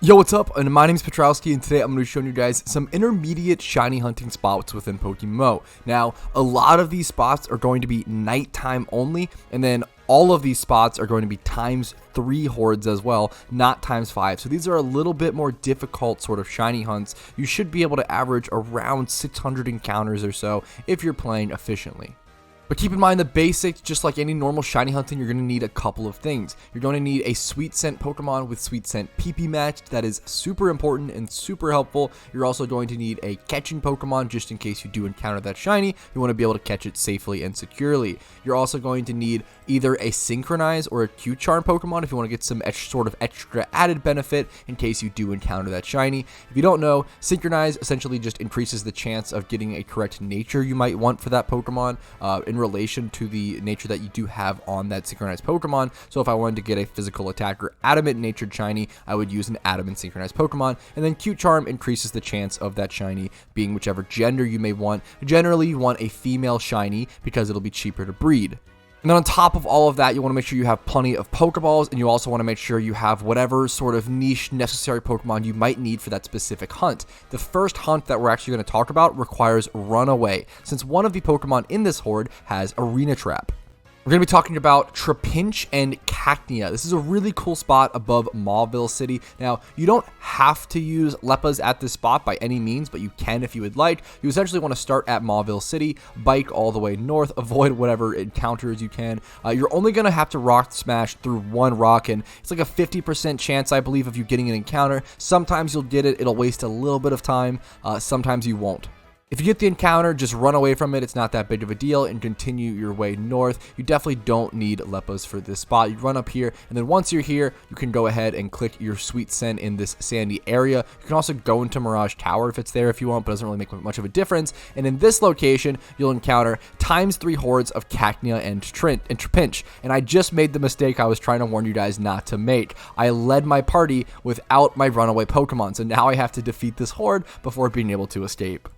Yo, what's up? And my name is Patrouski, and today I'm going to be showing you guys some intermediate shiny hunting spots within PokeMMO. Now, a lot of these spots are going to be nighttime only, and then all of these spots are going to be ×3 hordes as well, not ×5. So these are a little bit more difficult sort of shiny hunts. You should be able to average around 600 encounters or so if you're playing efficiently. But keep in mind the basics, just like any normal shiny hunting, you're going to need a couple of things. You're going to need a sweet scent Pokemon with sweet scent PP matched. That is super important and super helpful. You're also going to need a catching Pokemon just in case you do encounter that shiny. You want to be able to catch it safely and securely. You're also going to need either a synchronize or a Q-charm Pokemon if you want to get some sort of extra added benefit in case you do encounter that shiny. If you don't know, synchronize essentially just increases the chance of getting a correct nature you might want for that Pokemon in relation to the nature that you do have on that synchronized Pokemon. So if I wanted to get a physical attacker adamant natured shiny, I would use an adamant synchronized Pokemon. And then Q-charm increases the chance of that shiny being whichever gender you may want. Generally, you want a female shiny because it'll be cheaper to breed. And then on top of all of that, you want to make sure you have plenty of Pokeballs, and you also want to make sure you have whatever sort of niche necessary Pokemon you might need for that specific hunt. The first hunt that we're actually going to talk about requires Runaway, since one of the Pokemon in this horde has Arena Trap. We're going to be talking about Trapinch and Cacnea. This is a really cool spot above Mauville City. Now, you don't have to use Leppas at this spot by any means, but you can if you would like. You essentially want to start at Mauville City, bike all the way north, avoid whatever encounters you can. You're only going to have to rock smash through one rock, and it's like a 50% chance, I believe, of you getting an encounter. Sometimes you'll get it. It'll waste a little bit of time. Sometimes you won't. If you get the encounter, just run away from it. It's not that big of a deal and continue your way north. You definitely don't need Leppas for this spot. You run up here, and then once you're here, you can go ahead and click your sweet scent in this sandy area. You can also go into Mirage Tower if it's there if you want, but it doesn't really make much of a difference. And in this location, you'll encounter ×3 hordes of Cacnea and Trapinch. And I just made the mistake I was trying to warn you guys not to make. I led my party without my runaway Pokemon, so now I have to defeat this horde before being able to escape.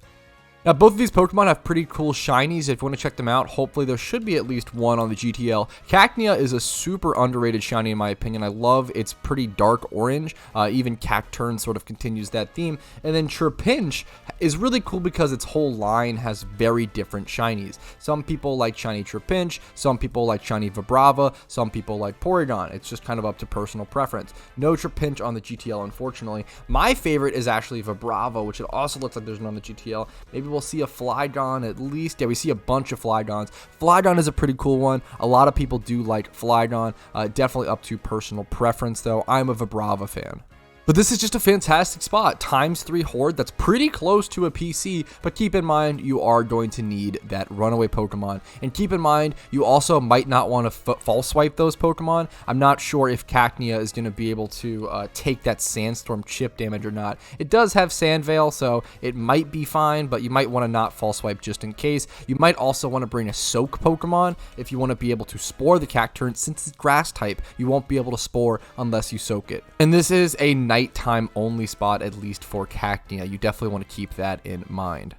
Now, both of these Pokemon have pretty cool shinies. If you want to check them out, hopefully there should be at least one on the GTL. Cacnea is a super underrated shiny in my opinion. I love its pretty dark orange. Even Cacturn sort of continues that theme. And then Trapinch is really cool because its whole line has very different shinies. Some people like shiny Trapinch, some people like shiny Vibrava, some people like Porygon. It's just kind of up to personal preference. No Trapinch on the GTL, unfortunately. My favorite is actually Vibrava, which it also looks like there's none on the GTL. Maybe we'll see a Flygon at least. Yeah, we see a bunch of Flygons. Flygon is a pretty cool one. A lot of people do like Flygon. Definitely up to personal preference, though. I'm a Vibrava fan. But this is just a fantastic spot. ×3 horde, that's pretty close to a PC, but keep in mind you are going to need that runaway Pokemon. And keep in mind, you also might not want to false swipe those Pokemon. I'm not sure if Cacnea is going to be able to take that Sandstorm chip damage or not. It does have Sand Veil, so it might be fine, but you might want to not false swipe just in case. You might also want to bring a Soak Pokemon if you want to be able to spore the Cacturn. Since it's grass type, you won't be able to spore unless you soak it. And this is a nighttime only spot, at least for Cacnea. You definitely want to keep that in mind.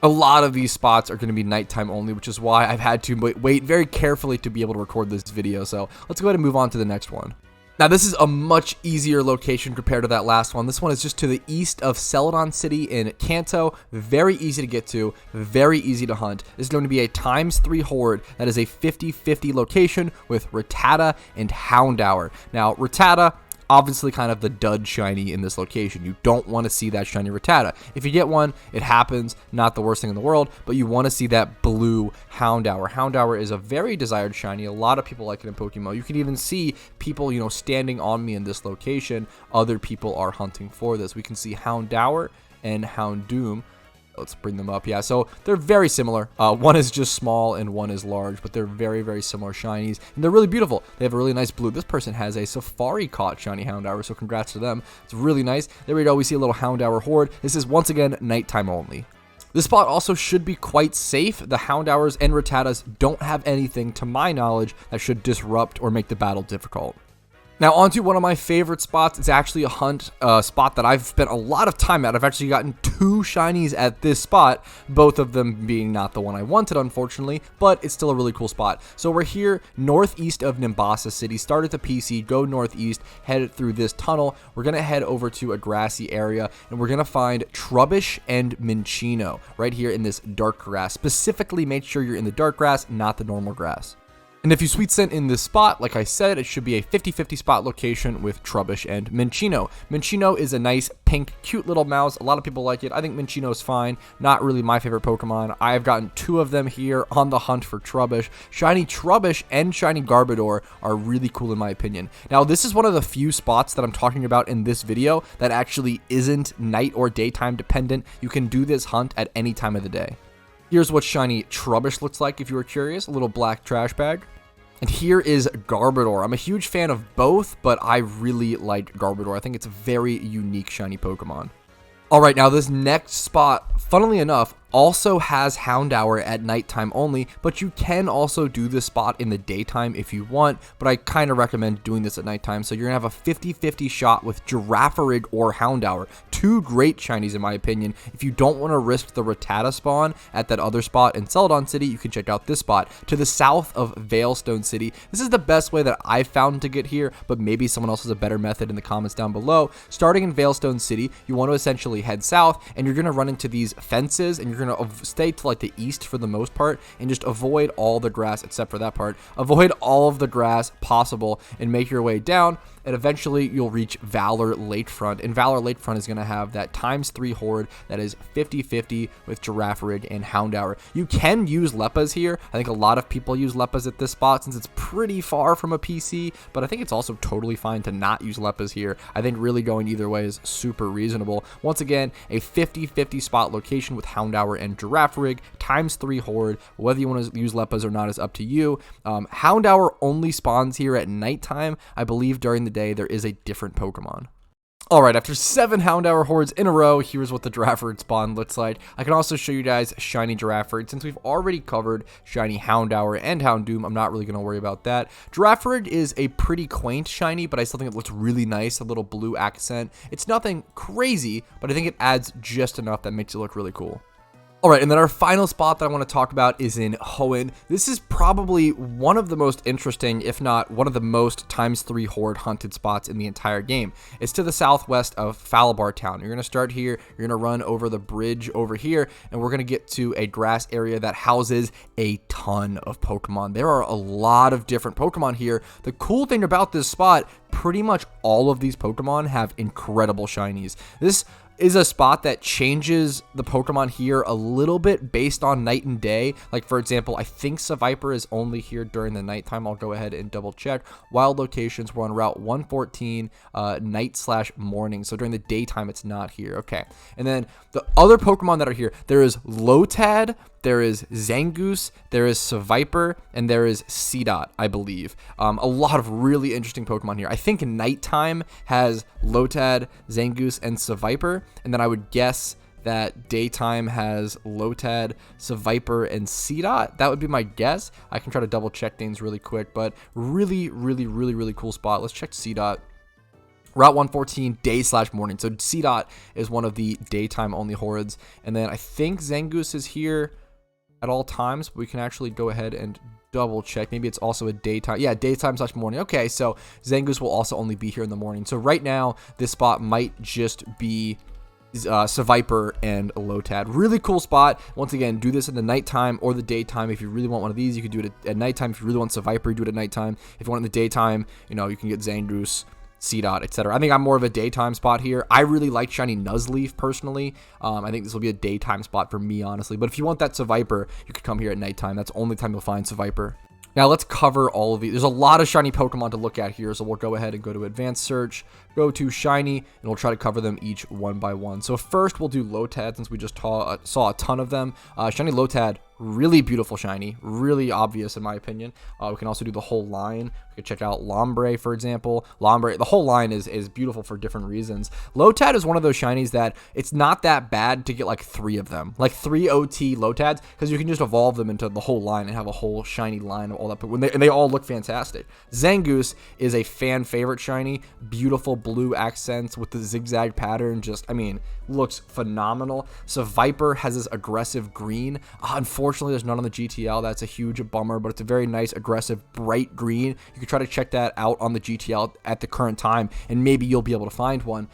A lot of these spots are going to be nighttime only, which is why I've had to wait very carefully to be able to record this video. So let's go ahead and move on to the next one. Now, this is a much easier location compared to that last one. This one is just to the east of Celadon City in Kanto. Very easy to get to, very easy to hunt. This is going to be a ×3 horde that is a 50-50 location with Rattata and Houndour. Now, Rattata, obviously kind of the dud shiny in this location. You don't want to see that shiny Rattata. If you get one, it happens, not the worst thing in the world, but you want to see that blue Houndour. Houndour is a very desired shiny. A lot of people like it in PokeMMO. You can even see people, standing on me in this location. Other people are hunting for this. We can see Houndour and Houndoom. Let's bring them up. Yeah, so they're very similar. One is just small and one is large, but they're very, very similar shinies. And they're really beautiful. They have a really nice blue. This person has a Safari caught shiny Houndour, so congrats to them. It's really nice. There we go. We see a little Houndour horde. This is, once again, nighttime only. This spot also should be quite safe. The Houndours and Rattatas don't have anything, to my knowledge, that should disrupt or make the battle difficult. Now, onto one of my favorite spots. It's actually a hunt spot that I've spent a lot of time at. I've actually gotten 2 shinies at this spot, both of them being not the one I wanted, unfortunately, but it's still a really cool spot. So we're here northeast of Nimbasa City. Start at the PC, go northeast, head through this tunnel. We're going to head over to a grassy area, and we're going to find Trubbish and Mincinno right here in this dark grass. Specifically, make sure you're in the dark grass, not the normal grass. And if you sweet scent in this spot, like I said, it should be a 50-50 spot location with Trubbish and Mincinno. Mincinno is a nice, pink, cute little mouse. A lot of people like it. I think Mincinno is fine. Not really my favorite Pokemon. I have gotten 2 of them here on the hunt for Trubbish. Shiny Trubbish and Shiny Garbodor are really cool in my opinion. Now, this is one of the few spots that I'm talking about in this video that actually isn't night or daytime dependent. You can do this hunt at any time of the day. Here's what Shiny Trubbish looks like if you were curious. A little black trash bag. And here is Garbodor. I'm a huge fan of both, but I really like Garbodor. I think it's a very unique shiny Pokemon. Alright, now this next spot, funnily enough, also has Houndour at nighttime only, but you can also do this spot in the daytime if you want, but I kind of recommend doing this at nighttime. So you're going to have a 50-50 shot with Girafirig or Houndour. 2 great shinies in my opinion. If you don't want to risk the Rattata spawn at that other spot in Celadon City, you can check out this spot to the south of Veilstone City. This is the best way that I've found to get here, but maybe someone else has a better method in the comments down below. Starting in Veilstone City, you want to essentially head south, and you're going to run into these fences, and you're going to stay to like the east for the most part, and just avoid all the grass except for that part. Avoid all of the grass possible, and make your way down, and eventually you'll reach Valor Lakefront, and Valor Lakefront is going to have that ×3 horde that is 50-50 with Girafirig and Houndour. You can use Leppas here. I think a lot of people use Leppas at this spot since it's pretty far from a PC, but I think it's also totally fine to not use Leppas here. I think really going either way is super reasonable. Once again, a 50-50 spot location with Houndour and Girafirig, ×3 horde. Whether you want to use Leppas or not is up to you. Houndour only spawns here at nighttime. I believe during the day there is a different Pokemon. Alright, after 7 Houndour hordes in a row, here's what the Girafirig spawn looks like. I can also show you guys Shiny Girafirig. Since we've already covered Shiny Houndour and Houndoom, I'm not really going to worry about that. Girafirig is a pretty quaint shiny, but I still think it looks really nice, a little blue accent. It's nothing crazy, but I think it adds just enough that makes it look really cool. Alright, and then our final spot that I want to talk about is in Hoenn. This is probably one of the most interesting, if not one of the most ×3 horde hunted spots in the entire game. It's to the southwest of Falabar Town. You're going to start here, you're going to run over the bridge over here, and we're going to get to a grass area that houses a ton of Pokemon. There are a lot of different Pokemon here. The cool thing about this spot, pretty much all of these Pokemon have incredible shinies. This is a spot that changes the Pokemon here a little bit based on night and day. Like, for example, I think Seviper is only here during the nighttime. I'll go ahead and double check. Wild locations, we're on Route 114, night/morning. So during the daytime, it's not here. Okay. And then the other Pokemon that are here, there is Lotad, there is Zangoose, there is Seviper, and there is Seedot, I believe. A lot of really interesting Pokemon here. I think nighttime has Lotad, Zangoose, and Seviper, and then I would guess that daytime has Lotad, Seviper, and Seedot. That would be my guess. I can try to double check things really quick, but really cool spot. Let's check Seedot. Route 114, day/morning. So Seedot is one of the daytime only hordes. And then I think Zangoose is here at all times, but we can actually go ahead and double check. Maybe it's also a daytime. Yeah, daytime/morning. Okay, so Zangoose will also only be here in the morning. So right now, this spot might just be Seviper and Lotad. Really cool spot. Once again, do this in the nighttime or the daytime. If you really want one of these, you can do it at nighttime. If you really want Seviper, do it at nighttime. If you want it in the daytime, you know, you can get Zangoose, Seedot, etc. I think I'm more of a daytime spot here. I really like Shiny Nuzleaf personally. I think this will be a daytime spot for me, honestly. But if you want that Seviper, you could come here at nighttime. That's the only time you'll find Seviper. Now let's cover all of these. There's a lot of shiny Pokemon to look at here, so we'll go ahead and go to Advanced Search, go to shiny, and we'll try to cover them each one by one. So first, we'll do lotad, since we just saw a ton of them. Shiny lotad, really beautiful shiny, really obvious in my opinion. We can also do the whole line. We could check out Lombre, for example. Lombre, the whole line is beautiful for different reasons. Lotad is one of those shinies that it's not that bad to get like 3 of them, like 3 OT lotads, because you can just evolve them into the whole line and have a whole shiny line of all that. But and they all look fantastic. Zangoose is a fan favorite shiny, beautiful blue accents with the zigzag pattern. Just, I mean, looks phenomenal. Seviper has this aggressive green. Unfortunately, there's none on the GTL. That's a huge bummer, but it's a very nice, aggressive, bright green. You can try to check that out on the GTL at the current time, and maybe you'll be able to find one.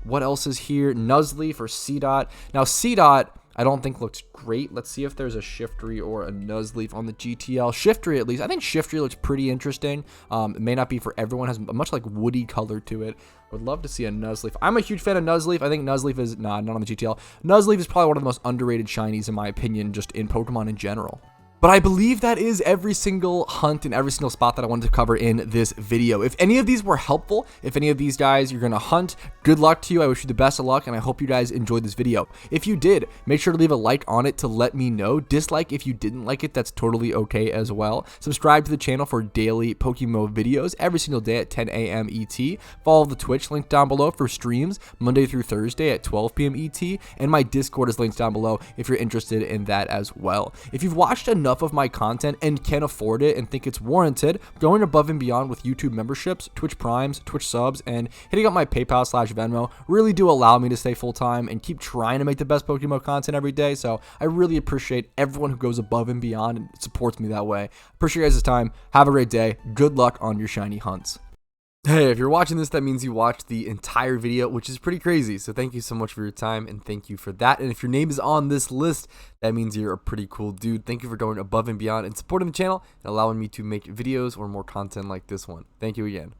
What else is here? Nuzleaf or seedot. Now, seedot, I don't think looks great. Let's see if there's a Shiftry or a Nuzleaf on the GTL. Shiftry, at least. I think Shiftry looks pretty interesting. It may not be for everyone. It has a much like woody color to it. I would love to see a Nuzleaf. I'm a huge fan of Nuzleaf. I think Nuzleaf is, not on the GTL. Nuzleaf is probably one of the most underrated shinies in my opinion, just in Pokemon in general. But I believe that is every single hunt and every single spot that I wanted to cover in this video. If any of these were helpful, if any of these guys you're going to hunt, good luck to you. I wish you the best of luck, and I hope you guys enjoyed this video. If you did, make sure to leave a like on it to let me know. Dislike if you didn't like it, that's totally okay as well. Subscribe to the channel for daily PokeMMO videos every single day at 10 a.m. ET. Follow the Twitch link down below for streams Monday through Thursday at 12 p.m. ET, and my Discord is linked down below if you're interested in that as well. If you've watched enough of my content and can afford it and think it's warranted, going above and beyond with YouTube memberships, Twitch Primes, Twitch subs, and hitting up my PayPal/Venmo really do allow me to stay full-time and keep trying to make the best Pokemon content every day. So I really appreciate everyone who goes above and beyond and supports me that way. Appreciate you guys' time. Have a great day. Good luck on your shiny hunts. Hey, if you're watching this, that means you watched the entire video, which is pretty crazy. So thank you so much for your time, and thank you for that. And if your name is on this list, that means you're a pretty cool dude. Thank you for going above and beyond and supporting the channel and allowing me to make videos or more content like this one. Thank you again.